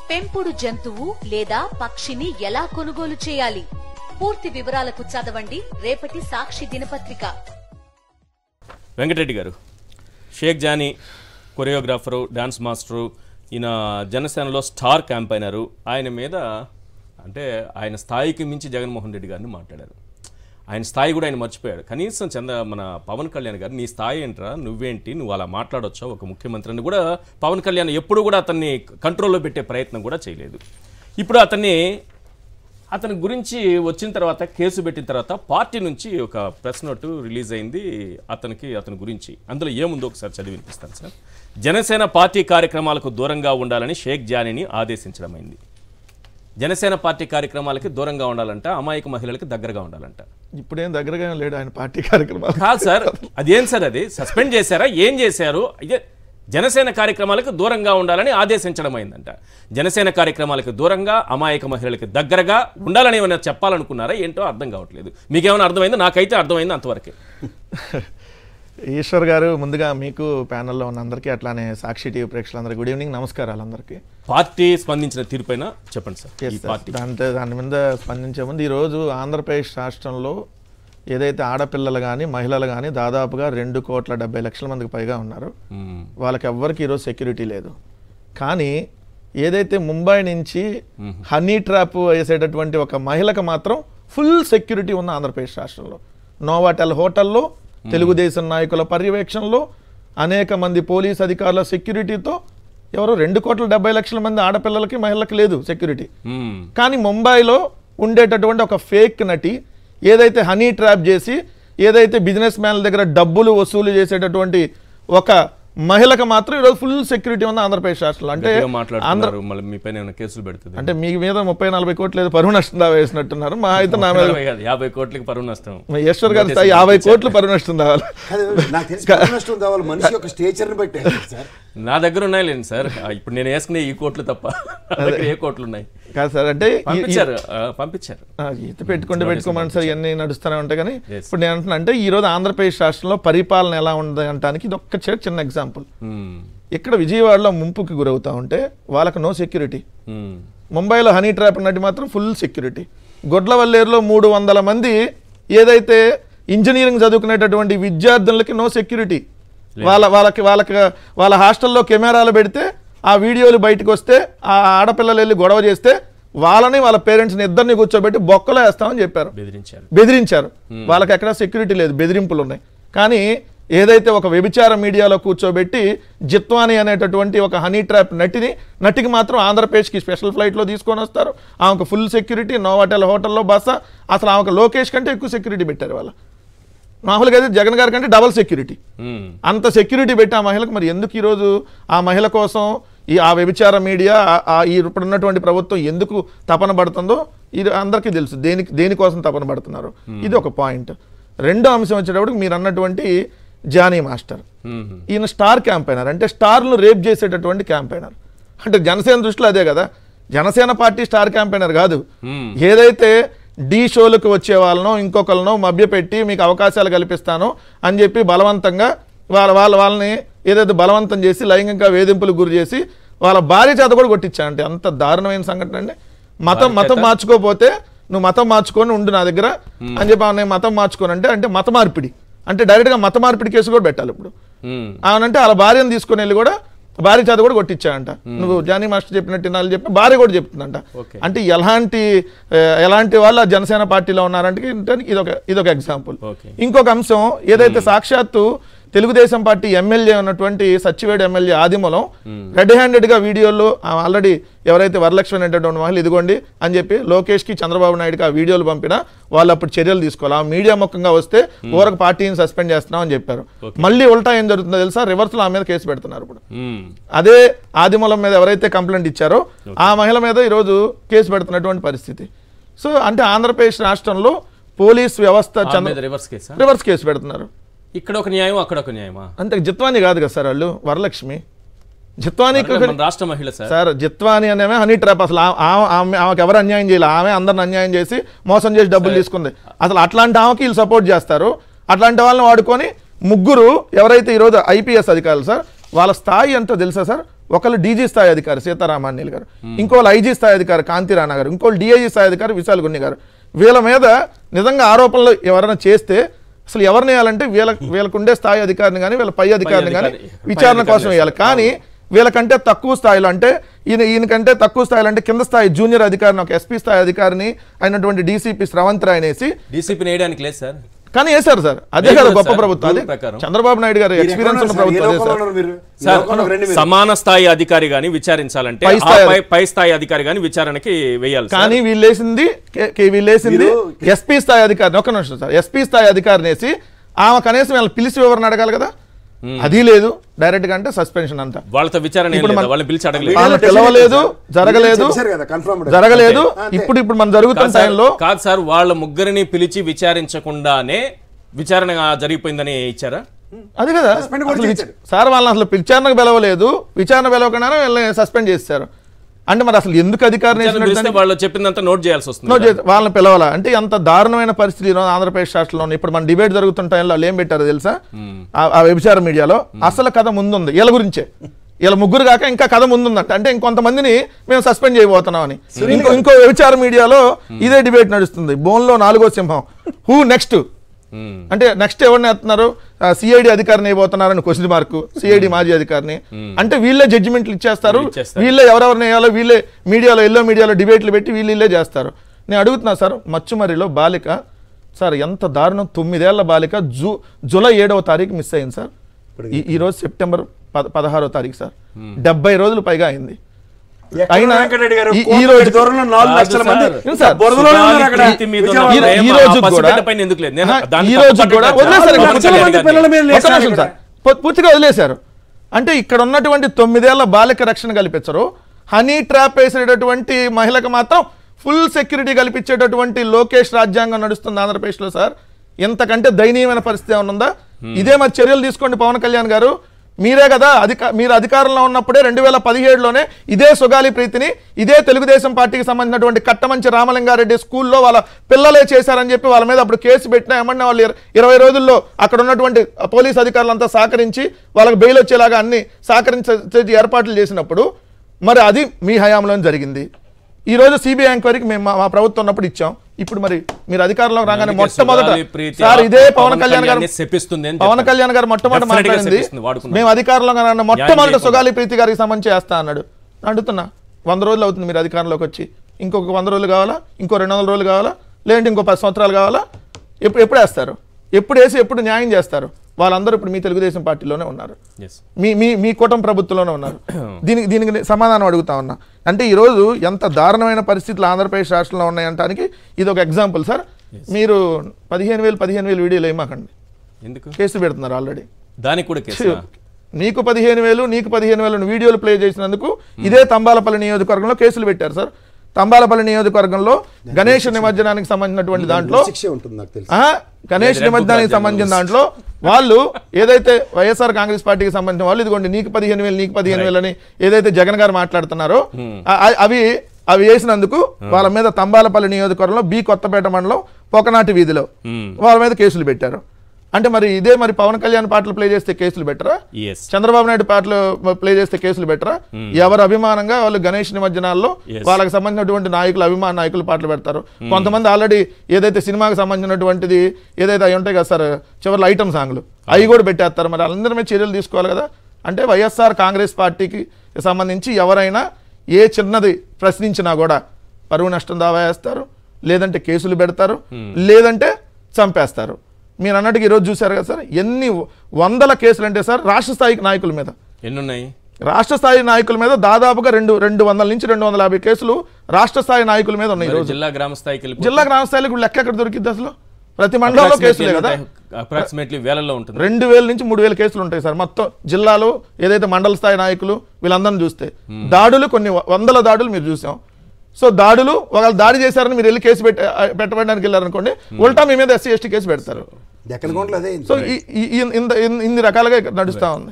పెంపుడు జంతువు లేదా పక్షిని ఎలా కొనుగోలు చేయాలి? పూర్తి వివరాలకు చదవండి రేపటి సాక్షి దినపత్రిక. వెంకటరెడ్డి గారు, Shaik Jani choreographer, dance master, ఈయన జనసేనలో స్టార్ క్యాంపైనరు. ఆయన మీద అంటే ఆయన స్థాయికి మించి జగన్మోహన్ రెడ్డి గారిని మాట్లాడారు. ఆయన స్థాయి కూడా ఆయన మర్చిపోయాడు. కనీసం మన పవన్ కళ్యాణ్ గారు, నీ స్థాయి ఏంట్రా, నువ్వేంటి, నువ్వు అలా మాట్లాడొచ్చా ఒక ముఖ్యమంత్రిని కూడా పవన్ కళ్యాణ్ ఎప్పుడు కూడా అతన్ని కంట్రోల్లో పెట్టే ప్రయత్నం కూడా చేయలేదు. ఇప్పుడు అతని గురించి వచ్చిన తర్వాత, కేసు పెట్టిన తర్వాత పార్టీ నుంచి ఒక ప్రెస్ నోటు రిలీజ్ అయింది అతని గురించి. అందులో ఏముందో ఒకసారి చదివి వినిపిస్తాను సార్. జనసేన పార్టీ కార్యక్రమాలకు దూరంగా ఉండాలని షేక్ జానీని ఆదేశించడమైంది. జనసేన పార్టీ కార్యక్రమాలకి దూరంగా ఉండాలంట, అమాయక మహిళలకి దగ్గరగా ఉండాలంట. ఇప్పుడేం దగ్గరగా లేడు ఆయన పార్టీ కార్యక్రమాలు. కాదు సార్, అదేం సార్, అది సస్పెండ్ చేశారా, ఏం చేశారు? అయ్యే, జనసేన కార్యక్రమాలకు దూరంగా ఉండాలని ఆదేశించడం అయిందంట. జనసేన కార్యక్రమాలకు దూరంగా, అమాయక మహిళలకి దగ్గరగా ఉండాలని ఏమైనా చెప్పాలనుకున్నారా ఏంటో అర్థం కావట్లేదు. మీకేమైనా అర్థమైంది? నాకైతే అర్థమైంది అంతవరకే. ఈశ్వర్ గారు, ముందుగా మీకు ప్యానెల్లో ఉన్న అందరికీ, అట్లానే సాక్షి టీవీ ప్రేక్షకులందరికీ గుడ్ ఈవినింగ్, నమస్కారాలు అందరికీ. పార్టీ స్పందించిన తీరుపైన చెప్పండి సార్. దాని మీద స్పందించే ముందు, ఈరోజు ఆంధ్రప్రదేశ్ రాష్ట్రంలో ఏదైతే ఆడపిల్లలు కానీ మహిళలు కానీ దాదాపుగా 2,70,00,000 మందికి పైగా ఉన్నారు. వాళ్ళకి ఎవ్వరికి ఈరోజు సెక్యూరిటీ లేదు. కానీ ఏదైతే ముంబై నుంచి హనీ ట్రాప్ వేసేటటువంటి ఒక మహిళకు మాత్రం ఫుల్ సెక్యూరిటీ ఉంది ఆంధ్రప్రదేశ్ రాష్ట్రంలో. నోవాటెల్ హోటల్లో తెలుగుదేశం నాయకుల పర్యవేక్షణలో అనేక మంది పోలీస్ అధికారుల సెక్యూరిటీతో ఎవరు 2,70,00,000 మంది ఆడపిల్లలకి మహిళలకి లేదు సెక్యూరిటీ. కానీ ముంబైలో ఉండేటటువంటి ఒక ఫేక్ నటి ఏదైతే హనీ ట్రాప్ చేసి ఏదైతే బిజినెస్ మ్యాన్ల దగ్గర డబ్బులు వసూలు చేసేటటువంటి ఒక మహిళకు మాత్రం ఈరోజు ఫుల్ సెక్యూరిటీ ఉంది ఆంధ్రప్రదేశ్ రాష్ట్రంలో. అంటే అంటే మీ మీద 30-40 కోట్లు ఏదో పరువు నష్టం దావా వేసినట్టున్నారు. మా అయితే నా మీద 50 కోట్లకి పరువు నష్టం. ఈశ్వర్ గారి 50 కోట్లు పరువు నష్టం దావాలి. నా దగ్గర ఉన్నాయిలేండి సార్, ఇప్పుడు నేను వేసుకునే ఈ కోట్లు తప్ప ఏ కోట్లు ఉన్నాయి కాదు సార్. అంటే పంపించారు ఈత పెట్టుకోమని సార్, ఇవన్నీ నడుస్తూనే ఉంటాయి. కానీ ఇప్పుడు నేను అంటున్నా, అంటే ఈ రోజు ఆంధ్రప్రదేశ్ రాష్ట్రంలో పరిపాలన ఎలా ఉంది అంటానికి ఇది ఒక్క చిన్న ఎగ్జాంపుల్. ఇక్కడ విజయవాడలో ముంపుకి గురవుతా ఉంటే వాళ్ళకి నో సెక్యూరిటీ. ముంబైలో హనీ ట్రాప్ నటి మాత్రం ఫుల్ సెక్యూరిటీ. గొడ్లవల్లేరులో 300 మంది ఏదైతే ఇంజనీరింగ్ చదువుకునేటటువంటి విద్యార్థులకి నో సెక్యూరిటీ. వాళ్ళ హాస్టల్లో కెమెరాలు పెడితే ఆ వీడియోలు బయటకు వస్తే ఆ ఆడపిల్లలు వెళ్ళి గొడవ చేస్తే వాళ్ళని వాళ్ళ పేరెంట్స్ని ఇద్దరిని కూర్చోబెట్టి బొక్కలో వేస్తామని చెప్పారు, బెదిరించారు. వాళ్ళకి ఎక్కడ సెక్యూరిటీ లేదు, బెదిరింపులు ఉన్నాయి. కానీ ఏదైతే ఒక వ్యభిచార మీడియాలో కూర్చోబెట్టి జిత్వాని అనేటటువంటి ఒక హనీ ట్రాప్ నటికి మాత్రం ఆంధ్రప్రదేశ్కి స్పెషల్ ఫ్లైట్లో తీసుకొని వస్తారు. ఆమెకు ఫుల్ సెక్యూరిటీ, నోవాటెల్ హోటల్లో బస. అసలు ఆమెకు లోకేష్ కంటే ఎక్కువ సెక్యూరిటీ పెట్టారు. వాళ్ళ మామూలుగా అయితే జగన్ గారి కంటే డబల్ సెక్యూరిటీ. అంత సెక్యూరిటీ పెట్టి ఆ మహిళకు మరి ఎందుకు ఈరోజు ఆ మహిళ కోసం ఆ వ్యభిచార మీడియా ఇప్పుడున్నటువంటి ప్రభుత్వం ఎందుకు తపన పడుతుందో ఇది అందరికీ తెలుసు. దేనికోసం తపన పడుతున్నారు, ఇది ఒక పాయింట్. రెండో అంశం వచ్చేటప్పటికి మీరు అన్నటువంటి జానీ మాస్టర్, ఈయన స్టార్ క్యాంపైనర్. అంటే స్టార్లు రేప్ చేసేటటువంటి క్యాంపైనర్. అంటే జనసేన దృష్టిలో అదే కదా, జనసేన పార్టీ స్టార్ క్యాంపైనర్ కాదు. ఏదైతే డి షోలకు వచ్చే వాళ్ళనో ఇంకొకరినో మభ్యపెట్టి మీకు అవకాశాలు కల్పిస్తానో అని చెప్పి బలవంతంగా వాళ్ళని ఏదైతే బలవంతం చేసి లైంగిక వేధింపులకు గురి చేసి వాళ్ళ భార్య చేత కూడా కొట్టించా. అంటే అంత దారుణమైన సంఘటన అండి. మతం మార్చుకోపోతే నువ్వు మతం మార్చుకొని ఉండు నా దగ్గర అని చెప్పి నేను మతం మార్చుకోనంటే అంటే మత మార్పిడి, అంటే డైరెక్ట్గా మత మార్పిడి కేసు కూడా పెట్టాలి ఇప్పుడు. అవునంటే వాళ్ళ భార్యను తీసుకుని వెళ్ళి కూడా భార్య చేత కూడా కొట్టించాడంట. నువ్వు జానీ మాస్టర్ చెప్పినట్టు వినాలని చెప్పి భార్య కూడా చెప్తుందంట. అంటే ఎలాంటి వాళ్ళు జనసేన పార్టీలో ఉన్నారంటే ఇదొక ఎగ్జాంపుల్. ఇంకొక అంశం, ఏదైతే సాక్షాత్తు తెలుగుదేశం పార్టీ ఎమ్మెల్యే ఉన్నటువంటి సచ్చివేడు ఎమ్మెల్యే ఆదిమూలం రెడ్ హ్యాండెడ్ గా వీడియోలో ఆల్రెడీ ఎవరైతే వరలక్ష్మి అనేటటువంటి మహిళ ఇదిగోండి అని చెప్పి లోకేష్ కి చంద్రబాబు నాయుడుకి ఆ వీడియోలు పంపినా వాళ్ళు అప్పుడు చర్యలు తీసుకోవాలి. ఆ మీడియా ముఖంగా వస్తే ఊరకు పార్టీని సస్పెండ్ చేస్తున్నాం అని చెప్పారు. మళ్ళీ ఉల్టా ఏం జరుగుతుందో తెలుసా, రివర్స్ లో ఆ మీద కేసు పెడుతున్నారు. ఇప్పుడు అదే ఆదిమూలం మీద ఎవరైతే కంప్లైంట్ ఇచ్చారో ఆ మహిళ మీద ఈరోజు కేసు పెడుతున్నటువంటి పరిస్థితి. సో అంటే ఆంధ్రప్రదేశ్ రాష్ట్రంలో పోలీస్ వ్యవస్థ రివర్స్ కేసు పెడుతున్నారు. ఇక్కడ ఒక న్యాయం, అక్కడ ఒక న్యాయమా? అంతే. జిత్వాని కాదు కదా సార్, వాళ్ళు వరలక్ష్మి జిత్వాని రాష్ట్ర మహిళ సార్. జిత్వాని అనేమే హనీ ట్రాప్. అసలు ఆమెకు ఎవరు అన్యాయం చేయాలి, ఆమె అందరిని అన్యాయం చేసి మోసం చేసి డబ్బులు తీసుకుంది. అసలు అట్లాంటి ఆమెకి వీళ్ళు సపోర్ట్ చేస్తారు. అట్లాంటి వాళ్ళని వాడుకొని ముగ్గురు ఎవరైతే ఈరోజు ఐపీఎస్ అధికారులు సార్, వాళ్ళ స్థాయి ఎంతో తెలుసా సార్, ఒకళ్ళు డీజీ స్థాయి అధికారి సీతారామాన్యులు గారు, ఇంకోళ్ళు ఐజీ స్థాయి అధికారి కాంతి రాణా గారు, ఇంకోళ్ళు డిఐజీ స్థాయి అధికారి విశాల్ గున్ని గారు. వీళ్ళ మీద నిజంగా ఆరోపణలు ఎవరైనా చేస్తే అసలు ఎవరిని వేయాలంటే వీళ్ళకు ఉండే స్థాయి అధికారిని కానీ వీళ్ళ పై అధికారిని కానీ విచారణ కోసం వేయాలి. కానీ వీళ్ళకంటే తక్కువ స్థాయిలో అంటే ఈయనకంటే తక్కువ స్థాయిలో అంటే కింద స్థాయి జూనియర్ అధికారిని ఒక ఎస్పీ స్థాయి అధికారిని అయినటువంటి డీసీపీ శ్రవంత్ రాయ్ అనేసి డీసీపీని వేయడానికి లేదు సార్, కానీ వేశారు సార్. అదే కదా గొప్ప ప్రభుత్వం, అదే చంద్రబాబు నాయుడు గారు ఎక్స్పీరియన్స్ ఉన్న ప్రభుత్వం. సమాన స్థాయి అధికారి గాని విచారించాలంటే పై స్థాయి అధికారి గాని విచారణకి వేయాలి. కానీ వీళ్ళేసింది ఎస్పీ స్థాయి అధికారిని, ఒక్క నిమిషం సార్, ఎస్పీ స్థాయి అధికారిని వేసి ఆమె కనీసం వీళ్ళని పిలిచి వివరణ అడగాలి కదా, అది లేదు. డైరెక్ట్ గా అంటే సస్పెన్షన్ అంతా. వాళ్ళతో విచారణ పిలవలేదు, జరగలేదు. ఇప్పుడు మనం జరుగుతున్న టైంలో కాదు సార్, వాళ్ళ ముగ్గురిని పిలిచి విచారించకుండానే విచారణ జరిగిపోయిందని ఇచ్చారా? అది కదా సార్, వాళ్ళని అసలు విచారణకు పిలవలేదు, విచారణ పిలవకుండానే వీళ్ళని సస్పెండ్ చేశారు. అంటే మరి అసలు ఎందుకు అధికారిని వాళ్ళు చెప్పిందంతా నోట్ చేయాల్సి వస్తుంది, వాళ్ళని పిలవాలా అంటే ఎంత దారుణమైన పరిస్థితి ఆంధ్రప్రదేశ్ రాష్ట్రంలో. ఇప్పుడు మన డిబేట్ జరుగుతున్న టైంలో వాళ్ళు ఏం పెట్టారో తెలుసా, ఆ వ్యభిచార మీడియాలో అసలు కథ ముందుంది వీళ్ళ గురించే. వీళ్ళ ముగ్గురు కాక ఇంకా కథ ముందుందంట, అంటే ఇంకొంతమందిని మేము సస్పెండ్ చేయబోతున్నాం అని. ఇంకో వ్యభిచార మీడియాలో ఇదే డిబేట్ నడుస్తుంది. బోన్లో 4వ సింహం, హూ నెక్స్ట్ అంటే నెక్స్ట్ ఎవరిని వేస్తున్నారు, సిఐడి అధికారిని అయిపోతున్నారని క్వశ్చన్ మార్క్, సిఐడి మాజీ అధికారిని. అంటే వీళ్ళే జడ్జిమెంట్లు ఇచ్చేస్తారు, వీళ్ళే ఎవరెవరిని వేయాలో వీళ్ళే మీడియాలో ఎల్లో మీడియాలో డిబేట్లు పెట్టి వీళ్ళే చేస్తారు. నేను అడుగుతున్నా సార్, మచ్చుమర్రిలో బాలిక సార్ ఎంత దారుణం, 9 ఏళ్ల బాలిక జూలై 7వ తారీఖు మిస్ అయింది సార్. ఈరోజు సెప్టెంబర్ 16వ తారీఖు సార్, 70 రోజులు పైగా అయింది. అయినా ఈ రోజు కూడా పూర్తిగా వదిలేశారు. అంటే ఇక్కడ ఉన్నటువంటి 9 ఏళ్ల బాలిక రక్షణ కల్పించరు, హనీ ట్రాప్ వేసేటటువంటి మహిళకు మాత్రం ఫుల్ సెక్యూరిటీ కల్పించేటటువంటి లోకేష్ రాజ్యాంగం నడుస్తుంది ఆంధ్రప్రదేశ్లో సార్. ఎంతకంటే దయనీయమైన పరిస్థితి ఏమన్నా? ఇదే మరి చర్యలు తీసుకోండి పవన్ కళ్యాణ్ గారు. మీరే కదా మీరు అధికారంలో ఉన్నప్పుడే 2017లోనే ఇదే సుగాలి ప్రీతిని ఇదే తెలుగుదేశం పార్టీకి సంబంధించినటువంటి కట్టమంచి రామలింగారెడ్డి స్కూల్లో వాళ్ళ పిల్లలే చేశారని చెప్పి వాళ్ళ మీద అప్పుడు కేసు పెట్టినా ఏమన్నా వాళ్ళు 20 రోజుల్లో అక్కడ ఉన్నటువంటి పోలీస్ అధికారులంతా సహకరించి వాళ్ళకి బెయిల్ వచ్చేలాగా అన్ని సహకరించి ఏర్పాట్లు చేసినప్పుడు మరి అది మీ హయాంలో జరిగింది. ఈ రోజు సిబిఐ ఎంక్వైరీకి మేము మా ప్రభుత్వం ఉన్నప్పుడు ఇచ్చాం. ఇప్పుడు మరి మీరు అధికారంలో రాగానే మొట్టమొదట సార్ ఇదే పవన్ కళ్యాణ్ గారు మొట్టమొదటి మాట్లాడింది, మేము అధికారంలో మొట్టమొదటి సుగాలి ప్రీతి గారికి సంబంధించి వేస్తా అన్నాడు. అడుగుతున్నా 100 రోజులు అవుతుంది మీరు అధికారంలోకి వచ్చి, ఇంకొక 100 రోజులు కావాలా, ఇంకో 200 రోజులు కావాలా, లేదంటే ఇంకో 10 సంవత్సరాలు కావాలా? ఎప్పుడు వేస్తారు? ఎప్పుడు వేసి ఎప్పుడు న్యాయం చేస్తారు? వాళ్ళందరూ ఇప్పుడు మీ తెలుగుదేశం పార్టీలోనే ఉన్నారు, మీ కూటమి ప్రభుత్వంలోనే ఉన్నారు. దీనికి సమాధానం అడుగుతా ఉన్నా. అంటే ఈరోజు ఎంత దారుణమైన పరిస్థితులు ఆంధ్రప్రదేశ్ రాష్ట్రంలో ఉన్నాయంటానికి ఇది ఒక ఎగ్జాంపుల్ సార్. మీరు 15,000 వీడియోలు ఏమాకండి, కేసు పెడుతున్నారు ఆల్రెడీ. దానికి కూడా నీకు 15,000 వీడియోలు ప్లే చేసినందుకు ఇదే తంబాలపల్లి నియోజకవర్గంలో కేసులు పెట్టారు సార్. తంబాలపల్లి నియోజకవర్గంలో గణేష్ నిమజ్జనానికి సంబంధించినటువంటి దాంట్లో గణేష్ నిమజ్జనానికి సంబంధించిన దాంట్లో వాళ్ళు ఏదైతే వైఎస్ఆర్ కాంగ్రెస్ పార్టీకి సంబంధించిన వాళ్ళు ఇదిగోండి నీకు 15,000 అని ఏదైతే జగన్ గారు మాట్లాడుతున్నారో అవి వేసినందుకు వాళ్ళ మీద తంబాలపల్లి నియోజకవర్గంలో బి కొత్తపేట మండలం పొకనాటి వీధిలో వాళ్ళ మీద కేసులు పెట్టారు. అంటే మరి ఇదే మరి పవన్ కళ్యాణ్ పాటలు ప్లే చేస్తే కేసులు పెట్టరా, చంద్రబాబు నాయుడు పాటలు ప్లే చేస్తే కేసులు పెట్టరా? ఎవరు అభిమానంగా వాళ్ళు గణేష్ నిమజ్జనాల్లో వాళ్ళకి సంబంధించినటువంటి నాయకులు అభిమాన నాయకులు పాటలు పెడతారు. కొంతమంది ఆల్రెడీ ఏదైతే సినిమాకి సంబంధించినటువంటిది ఏదైతే అవి ఉంటాయి కదా సార్ చివరిలో ఐటమ్ సాంగ్లు అవి కూడా పెట్టేస్తారు. మరి వాళ్ళందరి మీద చర్యలు తీసుకోవాలి కదా. అంటే వైఎస్ఆర్ కాంగ్రెస్ పార్టీకి సంబంధించి ఎవరైనా ఏ చిన్నది ప్రశ్నించినా కూడా పరువు నష్టం దావా వేస్తారు, లేదంటే కేసులు పెడతారు, లేదంటే చంపేస్తారు. మీరు అన్నట్టుగా ఈరోజు చూశారు కదా సార్ ఎన్ని వందల కేసులు అంటే సార్ రాష్ట్ర స్థాయి నాయకుల మీద ఎన్నున్నాయి. రాష్ట్ర స్థాయి నాయకుల మీద దాదాపుగా 200 నుంచి 250 కేసులు రాష్ట్ర స్థాయి నాయకుల మీద ఉన్నాయి. జిల్లా గ్రామ స్థాయికి లెక్క ఎక్కడ దొరికింది అసలు? ప్రతి మండలంలో కేసులే కదా, అప్రాక్సిమేట్లీ వేలలో ఉంటుంది. 2,000 నుంచి 3,000 కేసులు ఉంటాయి సార్ మొత్తం జిల్లాలో. ఏదైతే మండల స్థాయి నాయకులు వీళ్ళందరినీ చూస్తే దాడులు కొన్ని వందల దాడులు మీరు చూసాం. సో దాడులు ఒకవేళ దాడి చేశారని మీరు వెళ్ళి కేసు పెట్టడానికి వెళ్ళారనుకోండి, ఉల్టా మీ మీద SC ST కేసు పెడతారు. సో ఇన్ని రకాలుగా నడుస్తూ ఉంది.